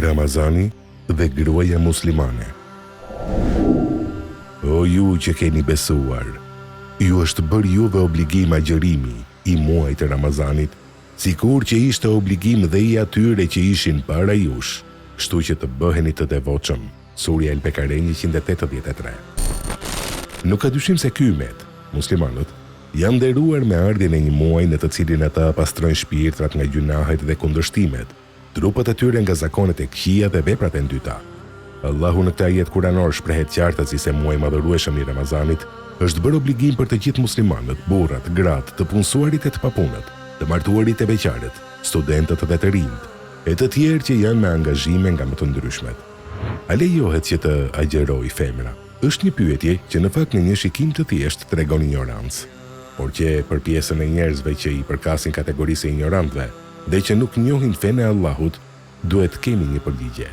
Ramazani dhe gruaja muslimane. O ju që keni besuar, ju është bërë juve obligim agjërimi i muajit të Ramazanit, sikur që ishte obligim dhe i atyre që ishin para jush, kështu që të bëheni të devotshëm. Surja El-Bekare 183. Nuk ka dyshim se ky umet, muslimanët, janë nderuar me ardhjen e një muaji në të cilin ata pastrojnë shpirtrat nga gjunahet dhe kundërshtimet, trupat e tyre nga zakonet e këqija dhe veprat e ndyta. Allahu në këtë ajet kuranor shprehet qartësi se muaji madhërueshëm i Ramazanit është bërë obligim për të gjithë muslimanët, burrat, gratë, të punësuarit e të papunët, të martuarit e beqarët, studentët dhe të rinjt, e të tjerë që janë me angazhime nga më të ndryshmet. A lejohet që të agjeroj femra? Është një pyetje që në fakt në një shikim të thjeshtë tregon ignorancë, por që për pjesën e njerëzve që i përkasin kategorisë e ignorantëve dhe që nuk njohin fenë e Allahut, duhet kemi një përgjigje.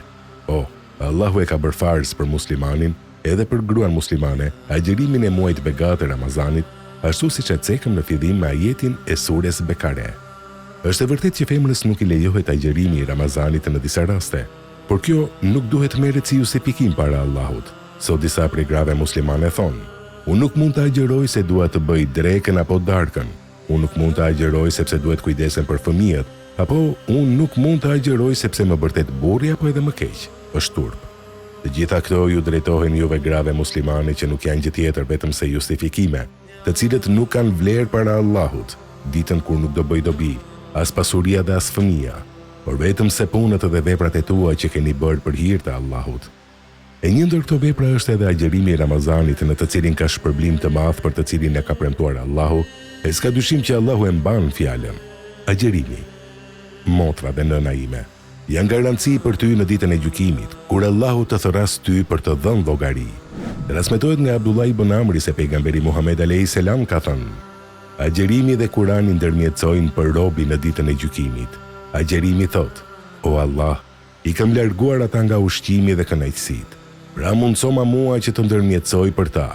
Allahu e ka bërë farz për muslimanin edhe për gruan muslimane agjerimin e muajit begat të Ramazanit, ashtu siç e cekëm në fillim me ajetin e sures Bekare. Është e vërtetë që femrës nuk i lejohet agjerimi i Ramazanit në disa raste, por kjo nuk duhet merret si justifikim para Allahut. Sot disa prej grave muslimane thonë: unë nuk mund të agjeroj se dua të bëj drekën apo darkën. Unë nuk mund të agjeroj sepse duhet kujdesen për fëmijët, apo unë nuk mund të agjeroj sepse më bërtet burri apo edhe më keq, është turp. Të gjitha këto ju drejtohen juve grave muslimane që nuk janë gjë tjetër vetëm se justifikime, të cilët nuk kanë vlerë para Allahut, ditën kur nuk do bëj dobi, as pasuria dhe as fëmia, por vetëm se punët dhe veprat e tua që keni bërë për hir të Allahut. E një ndër këto vepra është edhe agjerimi i Ramazanit, në të cilin ka shpërblim të madh për të cilin e ka premtuar Allahu, e s'ka dyshim që Allahu e mban fjalën. Agjerimi, motra dhe nëna ime, janë garanci për ty në ditën e gjykimit, kur Allahu të thëras ty për të dhënë llogari. Transmetohet nga Abdullah ibn Amri se pejgamberi Muhammed a.s. ka thënë: agjerimi dhe Kurani ndërmjetësojnë për robi në ditën e gjykimit. Agjerimi thot: o Allah, i kam larguar ata nga ushqimi dhe kënaqësitë, pra mundsoma mua që të ndërmjetësoj për ta.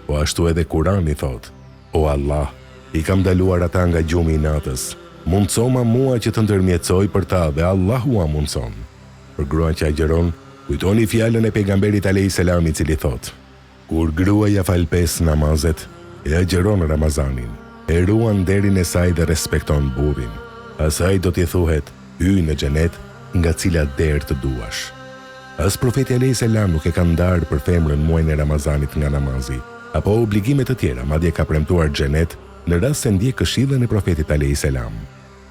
Po ashtu edhe Kurani thot: o Allah, i kam ndaluar ata nga gjumi i natës, mundsoma mua që të ndërmjetësoj për ta, dhe Allahu a mundson. Për gruan që agjeron, kujtoni fjalën e pejgamberit a.s. i cili thot: kur gruaja fal 5 namazet, e agjeron Ramazanin, e ruan nderin e saj dhe respekton burrin, asaj do t'i thuhet: hyj në xhenet nga cila derë të duash. As profeti a.s. nuk e ka ndarë për femrën muajin e Ramazanit nga namazi, apo obligimet të tjera, madje ka premtuar xhenet në rast se ndjek këshillën e profetit a.s.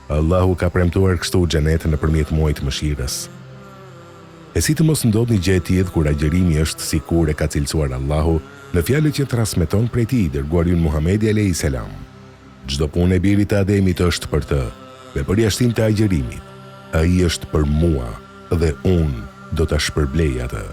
Allahu ka premtuar kështu xhenet nëpërmjet muajit mëshirës. E si të mos ndodh një gjë e tillë kur agjerimi është sikur e ka cilësuar Allahu në fjalët që transmeton prej tij dërguari Muhamedi a.s. Çdo punë e birit të Ademit është për të, me përjashtim të agjerimit. Ai është për mua dhe unë do ta shpërblej atë.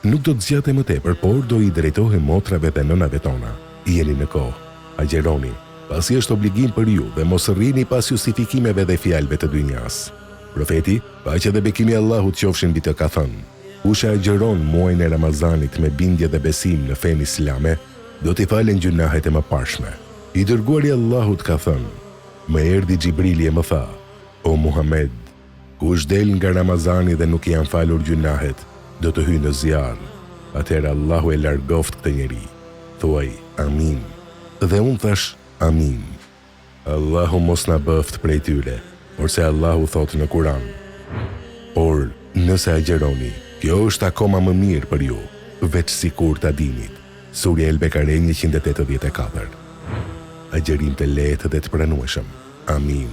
Nuk do të zgjatem më tepër, por do i drejtohem motrave dhe nënave tona. Jeni në kohë, agjeroni, pasi është obligim për ju, dhe mos rrini pas justifikimeve dhe fjalëve të dynjas. Profeti, paqja dhe bekimi i Allahut qofshin mbi të, ka thënë: kush e agjeron muajin e Ramazanit me bindje dhe besim në fenë islame, do t'i falen gjunahet e mëparshme. I dërguari i Allahut ka thënë: më erdhi Xhibrili e më tha: o Muhammed, kush del nga Ramazani dhe nuk i janë falur gjunahet, do të hyjë në zjarr. Atëherë Allahu e largoft këtë njeri. Thuaj amin. Dhe unë thash amin. Allahu mos na bëft prej tyre, por se Allahu thotë në Kur'an: por nëse agjeroni, kjo është akoma më mirë për ju, veç sikur ta dinit. Surja El-Bekare 184. Agjerim të lehtë dhe të pranueshëm. Amin.